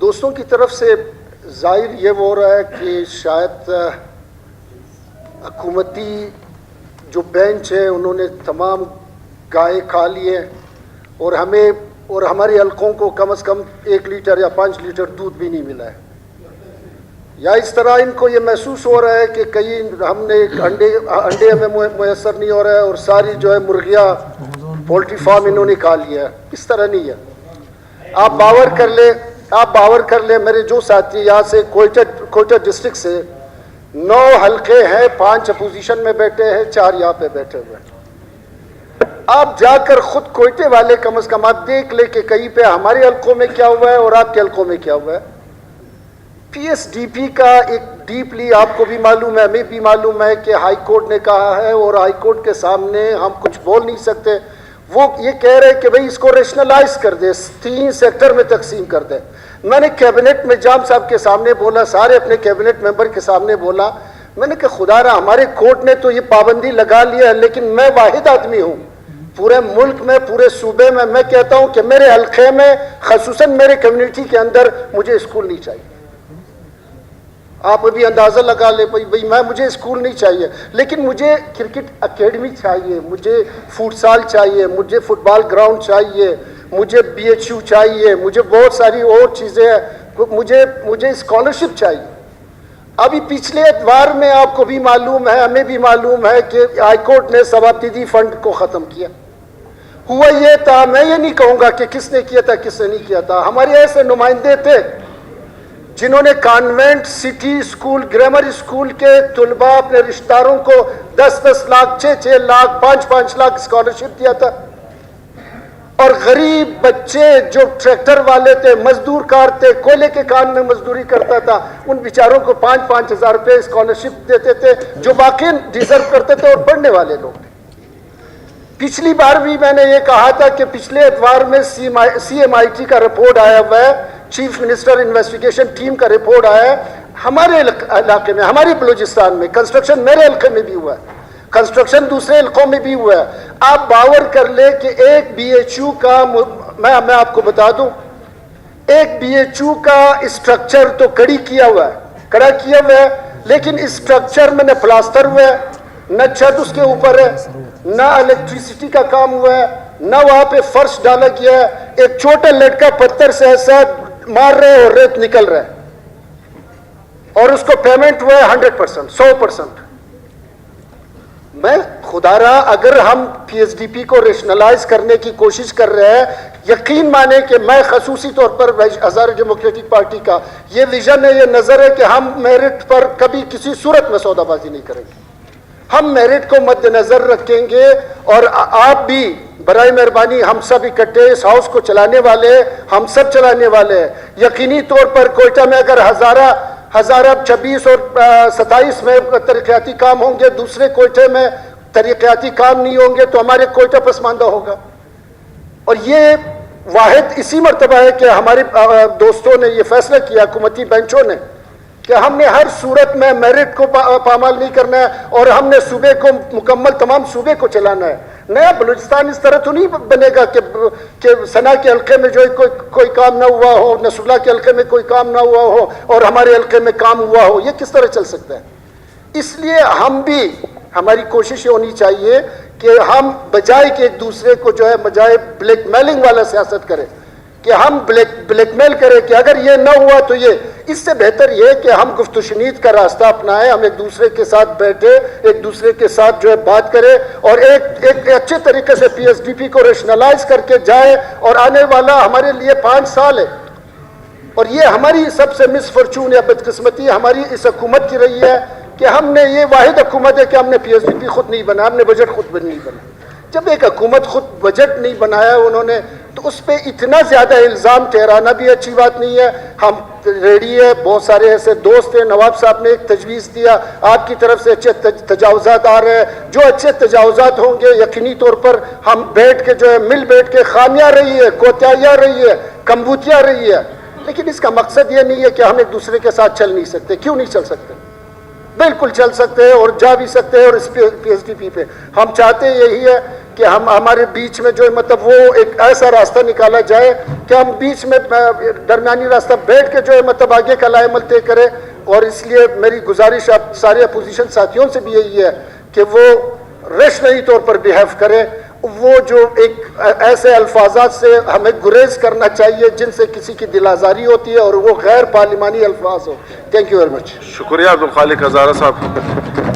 دوستوں کی طرف سے ظاہر یہ ہو رہا ہے کہ شاید حکومتی جو بینچ ہے انہوں نے تمام گائے کھا لیے اور ہمیں اور ہمارے حلقوں کو کم از کم 1 لیٹر یا 5 لیٹر دودھ بھی نہیں ملا ہے، یا اس طرح ان کو یہ محسوس ہو رہا ہے کہ کئی ہم نے انڈے ہمیں میسر نہیں ہو رہا ہے اور ساری جو ہے مرغیاں پولٹری فارم انہوں نے کھا لیا ہے۔ اس طرح نہیں ہے۔ آپ باور کر لیں میرے جو ساتھی یہاں سے کوئٹہ ڈسٹرکٹ سے 9 حلقے ہیں، 5 اپوزیشن میں بیٹھے ہیں، 4 یہاں پہ بیٹھے ہوئے ہیں۔ آپ جا کر خود کوئٹے والے کم از کم آپ دیکھ لیں کہ کہیں پہ ہمارے حلقوں میں کیا ہوا ہے اور آپ کے حلقوں میں کیا ہوا ہے۔ پی ایس ڈی پی کا ایک ڈیپلی آپ کو بھی معلوم ہے، ہمیں بھی معلوم ہے کہ ہائی کورٹ نے کہا ہے اور ہائی کورٹ کے سامنے ہم کچھ بول نہیں سکتے۔ وہ یہ کہہ رہے کہ بھئی اس کو ریشنلائز کر دے، 3 سیکٹر میں تقسیم کر دے۔ میں نے کیبنٹ میں جام صاحب کے سامنے بولا، سارے اپنے کیبنٹ ممبر کے سامنے بولا، میں نے کہا خدا را ہمارے کورٹ نے تو یہ پابندی لگا لیا ہے، لیکن میں واحد آدمی ہوں پورے ملک میں، پورے صوبے میں، میں کہتا ہوں کہ میرے حلقے میں خصوصاً میرے کمیونٹی کے اندر مجھے اسکول نہیں چاہیے۔ آپ ابھی اندازہ لگا لیں بھئی مجھے اسکول نہیں چاہیے، لیکن مجھے کرکٹ اکیڈمی چاہیے، مجھے فوٹسال چاہیے، مجھے فٹ بال گراؤنڈ چاہیے، مجھے BHU چاہیے، مجھے بہت ساری اور چیزیں ہیں، مجھے اسکالرشپ چاہیے۔ ابھی پچھلے اتوار میں آپ کو بھی معلوم ہے، ہمیں بھی معلوم ہے کہ ہائی کورٹ نے ثوابدیدی فنڈ کو ختم کیا۔ ہوا یہ تھا، میں یہ نہیں کہوں گا کہ کس نے کیا تھا کس نے نہیں کیا تھا، ہمارے ایسے نمائندے تھے جنہوں نے convent, city school, grammar school کے طلباء اپنے رشتہ داروں کو 10-10 لاکھ، 6-6 لاکھ، 5-5 لاکھ اسکالرشپ دیا تھا، اور غریب بچے جو ٹریکٹر والے تھے، مزدور کار تھے، کوئلے کے کان میں مزدوری کرتا تھا، ان بیچاروں کو 5-5 ہزار روپے اسکالرشپ دیتے تھے جو واقعی ڈیزرو کرتے تھے اور پڑھنے والے لوگ تھے۔ پچھلی بار بھی میں نے یہ کہا تھا کہ پچھلے اتوار میں CMIT کا رپورٹ آیا ہوا ہے، چیف منسٹر انویسٹیگیشن ٹیم کا رپورٹ آیا ہے، ہمارے علاقے میں، ہمارے بلوچستان میں کنسٹرکشن میرے علاقے میں بھی ہوا ہے، کنسٹرکشن دوسرے علاقوں میں بھی ہوا ہے۔ آپ باور کر لیں کہ ایک BHU کا، میں آپ کو بتا دوں، ایک BHU کا اسٹرکچر تو کڑا کیا ہوا ہے، لیکن اسٹرکچر میں نہ پلاسٹر ہوا ہے، نہ چھت اس کے اوپر ہے، نہ الیکٹریسٹی کا کام ہوا ہے، نہ وہاں پہ فرش ڈالا گیا ہے۔ ایک چھوٹا لڑکا پتھر سے ایسا مار رہے اور ریت نکل رہا ہے، اور اس کو پیمنٹ ہوا ہے 100%، 100%۔ میں خدا را اگر ہم PSDP کو ریشنلائز کرنے کی کوشش کر رہے ہیں، یقین مانیں کہ میں خصوصی طور پر ہزارہ ڈیموکریٹک پارٹی کا یہ ویژن ہے، یہ نظر ہے کہ ہم میرٹ پر کبھی کسی صورت میں سودا بازی نہیں کریں گے، ہم میرٹ کو مد نظر رکھیں گے، اور آپ بھی برائے مہربانی، ہم سب اکٹھے اس ہاؤس کو چلانے والے ہیں، ہم سب چلانے والے ہیں۔ یقینی طور پر کوئٹہ میں اگر ہزارہ 26 اور 27 میں ترقیاتی کام ہوں گے، دوسرے کوئٹے میں ترقیاتی کام نہیں ہوں گے تو ہمارے کوئٹہ پسماندہ ہوگا۔ اور یہ واحد اسی مرتبہ ہے کہ ہمارے دوستوں نے یہ فیصلہ کیا، حکومتی بینچوں نے، کہ ہم نے ہر صورت میں میرٹ کو پامال نہیں کرنا ہے، اور ہم نے صوبے کو مکمل تمام صوبے کو چلانا ہے۔ نیا بلوچستان اس طرح تو نہیں بنے گا کہ ثنا کے حلقے میں جو کوئی کام نہ ہوا ہو، نصر اللہ کے حلقے میں کوئی کام نہ ہوا ہو اور ہمارے حلقے میں کام ہوا ہو، یہ کس طرح چل سکتا ہے؟ اس لیے ہم بھی، ہماری کوشش یہ ہونی چاہیے کہ ہم بجائے کہ ایک دوسرے کو جو ہے بجائے بلیک میلنگ والا سیاست کریں، کہ ہم بلیک میل کریں کہ اگر یہ نہ ہوا تو یہ، اس سے بہتر یہ کہ ہم گفت و شنید کا راستہ اپنائیں، ہم ایک دوسرے کے ساتھ بیٹھے، ایک دوسرے کے ساتھ جو ہے بات کریں، اور ایک اچھے طریقے سے PSDP کو ریشنلائز کر کے جائیں، اور آنے والا ہمارے لیے 5 سال ہے، اور یہ ہماری سب سے مس فارچون یا بدقسمتی ہماری اس حکومت کی رہی ہے کہ ہم نے، یہ واحد حکومت ہے کہ ہم نے PSDP خود نہیں بنا، ہم نے بجٹ خود نہیں بنا۔ جب ایک حکومت خود بجٹ نہیں بنایا انہوں نے، تو اس پہ اتنا زیادہ الزام ٹھہرانا بھی اچھی بات نہیں ہے۔ ہم ریڈی ہے، بہت سارے ایسے دوست ہیں، نواب صاحب نے ایک تجویز دیا، آپ کی طرف سے اچھے تجاوزات آ رہے ہیں، جو اچھے تجاوزات ہوں گے یقینی طور پر ہم بیٹھ کے جو ہے مل بیٹھ کے، خامیاں رہی ہے، کوتاہیاں رہی ہے، کمبوتیاں رہی ہے، لیکن اس کا مقصد یہ نہیں ہے کہ ہم ایک دوسرے کے ساتھ چل نہیں سکتے۔ کیوں نہیں چل سکتے؟ بالکل چل سکتے ہیں اور جا بھی سکتے ہیں، اور اس PSDP پہ ہم چاہتے یہی ہے کہ ہمارے بیچ میں جو ہے مطلب وہ ایک ایسا راستہ نکالا جائے کہ ہم بیچ میں درمیانی راستہ بیٹھ کے جو ہے مطلب آگے کا لائے عمل طے کرے. اور اس لیے میری گزارش آپ سارے اپوزیشن ساتھیوں سے بھی یہی ہے کہ وہ ریشنری طور پر بیہیو کرے. وہ جو ایک ایسے الفاظات سے ہمیں گریز کرنا چاہیے جن سے کسی کی دل آزاری ہوتی ہے اور وہ غیر پارلیمانی الفاظ ہو. Thank you very much. شکریہ عبدالخالق ہزارہ صاحب.